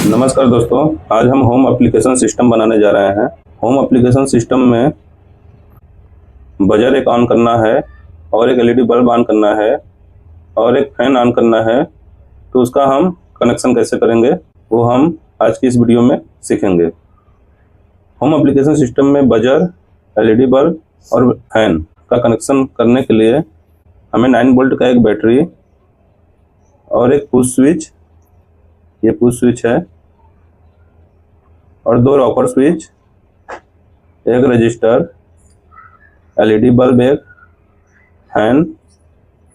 नमस्कार दोस्तों, आज हम होम एप्लीकेशन सिस्टम बनाने जा रहे हैं। होम एप्लीकेशन सिस्टम में बजर एक ऑन करना है और एक एलईडी बल्ब ऑन करना है और एक फैन ऑन करना है। तो उसका हम कनेक्शन कैसे करेंगे वो हम आज की इस वीडियो में सीखेंगे। होम एप्लीकेशन सिस्टम में बजर, एलईडी बल्ब और फैन का कनेक्शन करने के लिए हमें 9 वोल्ट का एक बैटरी और एक पुश स्विच, ये पुश स्विच है, और 2 रॉकर स्विच, एक रजिस्टर, एलईडी बल्ब, एक फैन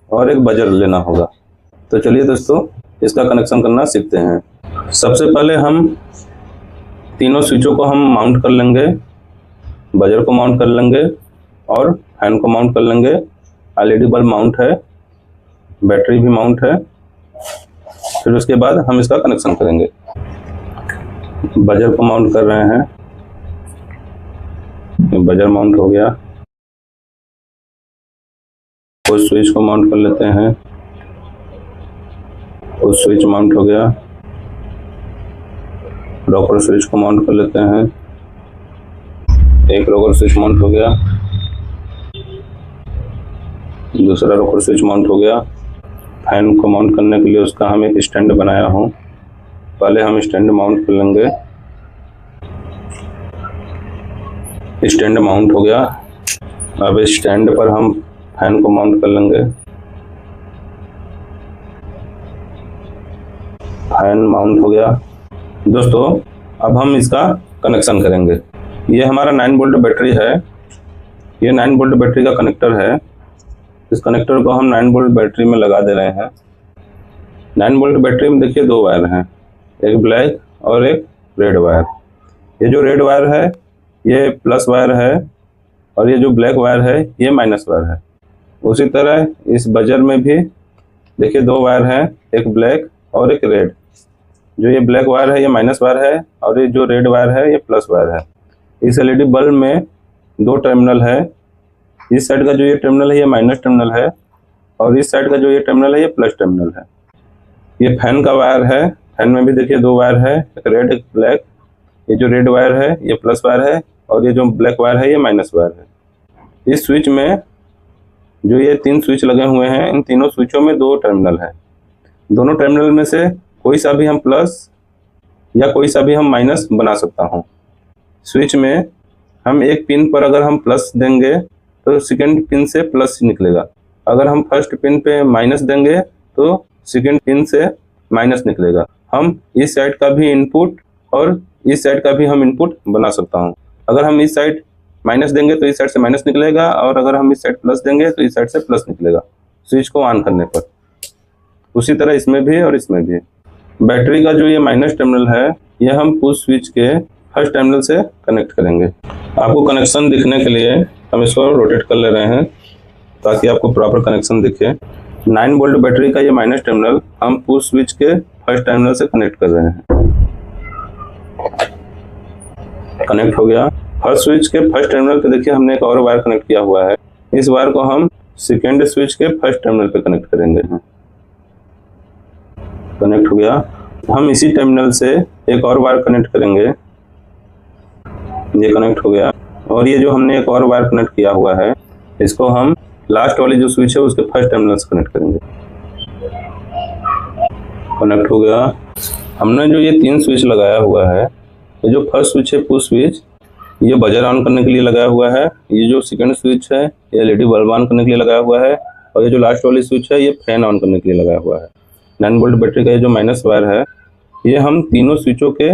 और एक बजर लेना होगा। तो चलिए दोस्तों, इसका कनेक्शन करना सीखते हैं। सबसे पहले हम तीनों स्विचों को हम माउंट कर लेंगे। बजर को माउंट कर लेंगे और फैन को माउंट कर लेंगे। एलईडी बल्ब माउंट है, बैटरी भी माउंट है। फिर उसके बाद हम इसका कनेक्शन करेंगे। बजर को माउंट कर रहे हैं, बजर माउंट हो गया। उस स्विच को माउंट कर लेते हैं, उस स्विच माउंट हो गया। रॉकर स्विच को माउंट कर लेते हैं, एक रॉकर स्विच माउंट हो गया। दूसरा रॉकर स्विच माउंट हो गया। फैन को माउंट करने के लिए उसका हम एक स्टैंड बनाया हूँ। पहले हम स्टैंड माउंट कर लेंगे। स्टैंड माउंट हो गया। अब इस स्टैंड पर हम फैन को माउंट कर लेंगे। फैन माउंट हो गया। दोस्तों, अब हम इसका कनेक्शन करेंगे। ये हमारा 9 वोल्ट बैटरी है। ये 9 वोल्ट बैटरी का कनेक्टर है। इस कनेक्टर को हम 9 वोल्ट बैटरी में लगा दे रहे हैं। 9 वोल्ट बैटरी में देखिए 2 वायर हैं, एक ब्लैक और एक रेड वायर। ये जो रेड वायर है ये प्लस वायर है और ये जो ब्लैक वायर है ये माइनस वायर है। उसी तरह इस बजर में भी देखिए 2 वायर हैं, एक ब्लैक और एक रेड। जो ये ब्लैक वायर है ये माइनस वायर है और ये जो रेड वायर है ये प्लस वायर है। इस एलईडी बल्ब में 2 टर्मिनल है। इस साइड का जो ये टर्मिनल है ये माइनस टर्मिनल है और इस साइड का जो ये टर्मिनल है ये प्लस टर्मिनल है। ये फैन का वायर है। फैन में भी देखिए 2 वायर है, एक रेड एक ब्लैक। ये जो रेड वायर है ये प्लस वायर है और ये जो ब्लैक वायर है ये माइनस वायर है। इस स्विच में जो ये 3 स्विच लगे हुए हैं, इन तीनों स्विचों में 2 टर्मिनल है। दोनों टर्मिनल में से कोई सा भी हम प्लस या कोई सा भी हम माइनस बना सकता हूँ। स्विच में हम एक पिन पर अगर हम प्लस देंगे तो सेकेंड पिन से प्लस निकलेगा। अगर हम फर्स्ट पिन पे माइनस देंगे तो सेकेंड पिन से माइनस निकलेगा। हम इस साइड का भी इनपुट और इस साइड का भी हम इनपुट बना सकता हूँ। अगर हम इस साइड माइनस देंगे तो इस साइड से माइनस निकलेगा और अगर हम इस साइड प्लस देंगे तो इस साइड से प्लस निकलेगा स्विच को ऑन करने पर। उसी तरह इसमें भी और इसमें भी। बैटरी का जो ये माइनस टर्मिनल है ये हम पुश स्विच के फर्स्ट टर्मिनल से कनेक्ट करेंगे। आपको कनेक्शन दिखने के लिए हम इसको रोटेट कर ले रहे हैं ताकि आपको प्रॉपर कनेक्शन दिखे। 9 वोल्ट बैटरी का ये माइनस टर्मिनल हम पुश स्विच के फर्स्ट टर्मिनल से कनेक्ट कर रहे हैं। कनेक्ट हो गया। फर्स्ट स्विच के फर्स्ट टर्मिनल पे देखिए हमने एक और वायर कनेक्ट किया हुआ है। इस वायर को हम सेकेंड स्विच के फर्स्ट टर्मिनल पे कनेक्ट करेंगे। कनेक्ट हो गया। हम इसी टर्मिनल से एक और वायर कनेक्ट करेंगे। ये कनेक्ट हो गया और ये जो हमने एक और वायर कनेक्ट किया हुआ है इसको हम लास्ट वाली जो स्विच है उसके फर्स्ट टर्मिनल से कनेक्ट करेंगे। कनेक्ट हो गया। हमने जो ये 3 स्विच लगाया हुआ है, ये जो फर्स्ट स्विच है पुश स्विच, ये बजर ऑन करने के लिए लगाया हुआ है। ये जो सेकंड स्विच है ये एलईडी बल्ब ऑन करने के लिए लगाया हुआ है और ये जो लास्ट वाली स्विच है ये फैन ऑन करने के लिए लगाया हुआ है। 9 वोल्ट बैटरी का ये जो माइनस वायर है ये हम तीनों स्विचों के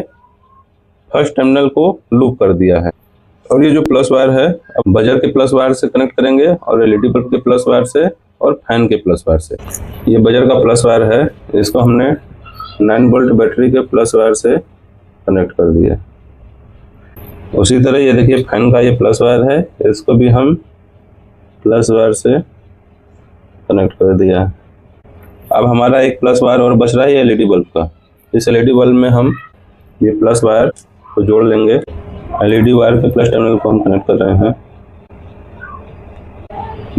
फर्स्ट टर्मिनल को लूप कर दिया है। और ये जो प्लस वायर है अब बजर के प्लस वायर से कनेक्ट करेंगे और एलईडी बल्ब के प्लस वायर से और फैन के प्लस वायर से। ये बजर का प्लस वायर है, इसको हमने 9 वोल्ट बैटरी के प्लस वायर से कनेक्ट कर दिया। उसी तरह ये देखिए फैन का ये प्लस वायर है, इसको भी हम प्लस वायर से कनेक्ट कर दिया। अब हमारा एक प्लस वायर और बच रहा है एलईडी बल्ब का। इस एलईडी बल्ब में हम ये प्लस वायर को जोड़ लेंगे। एलईडी वायर के प्लस टर्मिनल को हम कनेक्ट कर रहे हैं।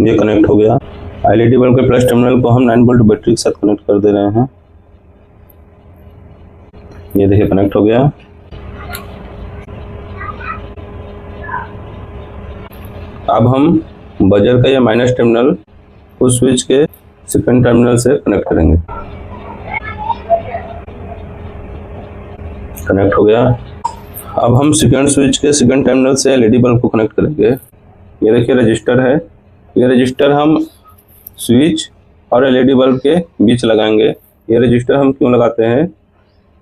ये कनेक्ट हो गया। एलईडी बल्ब के प्लस टर्मिनल को हम 9 वोल्ट बैटरी के साथ कनेक्ट कर दे रहे हैं। ये देखिए कनेक्ट हो गया। अब हम बजर का ये माइनस टर्मिनल उस स्विच के सेकंड टर्मिनल से कनेक्ट करेंगे। कनेक्ट हो गया। अब हम सेकंड स्विच के सेकंड टर्मिनल से एलईडी बल्ब को कनेक्ट करेंगे। ये देखिए रजिस्टर है। ये रजिस्टर हम स्विच और एलईडी बल्ब के बीच लगाएंगे। ये रजिस्टर हम क्यों लगाते हैं,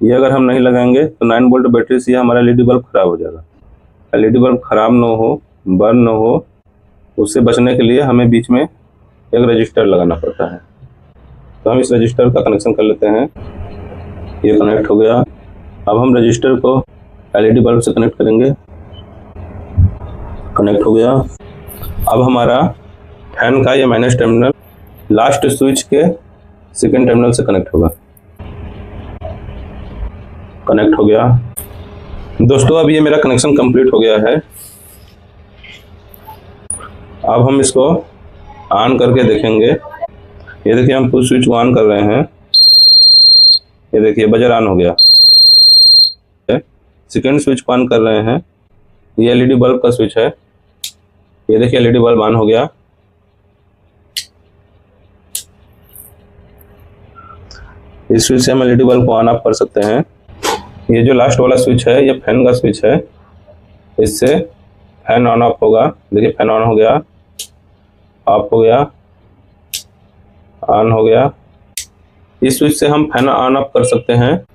ये अगर हम नहीं लगाएंगे तो 9 वोल्ट बैटरी से हमारा एलईडी बल्ब खराब हो जाएगा। एलईडी बल्ब खराब ना हो, बर्न ना हो, उससे बचने के लिए हमें बीच में एक रजिस्टर लगाना पड़ता है। तो हम इस रजिस्टर का कनेक्शन कर लेते हैं। ये कनेक्ट हो गया। अब हम रजिस्टर को एलईडी बल्ब से कनेक्ट करेंगे। कनेक्ट हो गया। अब हमारा फैन का ये माइनस टर्मिनल लास्ट स्विच के सेकंड टर्मिनल से कनेक्ट होगा। कनेक्ट हो गया। दोस्तों अब ये मेरा कनेक्शन कंप्लीट हो गया है। अब हम इसको ऑन करके देखेंगे। ये देखिए हम पुश स्विच को ऑन कर रहे हैं। ये देखिए बजर ऑन हो गया। सेकंड स्विच को ऑन कर रहे हैं। ये एलईडी बल्ब का स्विच है। ये देखिए एलईडी बल्ब ऑन हो गया। इस स्विच से हम एलईडी बल्ब को ऑन ऑफ कर सकते हैं। ये जो लास्ट वाला स्विच है ये फैन का स्विच है। इससे फैन ऑन ऑफ होगा। देखिए फैन ऑन हो गया, ऑफ हो गया, ऑन हो गया। इस स्विच से हम फैन ऑन ऑफ कर सकते हैं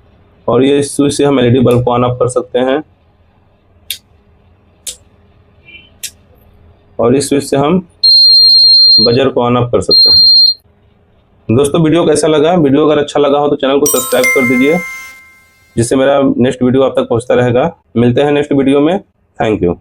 और ये इस स्विच से हम एलईडी बल्ब को ऑन ऑफ कर सकते हैं और इस स्विच से हम बजर को ऑन ऑफ कर सकते हैं। दोस्तों वीडियो कैसा लगा? वीडियो अगर अच्छा लगा हो तो चैनल को सब्सक्राइब कर दीजिए, जिससे मेरा नेक्स्ट वीडियो आप तक पहुंचता रहेगा। मिलते हैं नेक्स्ट वीडियो में। Thank you.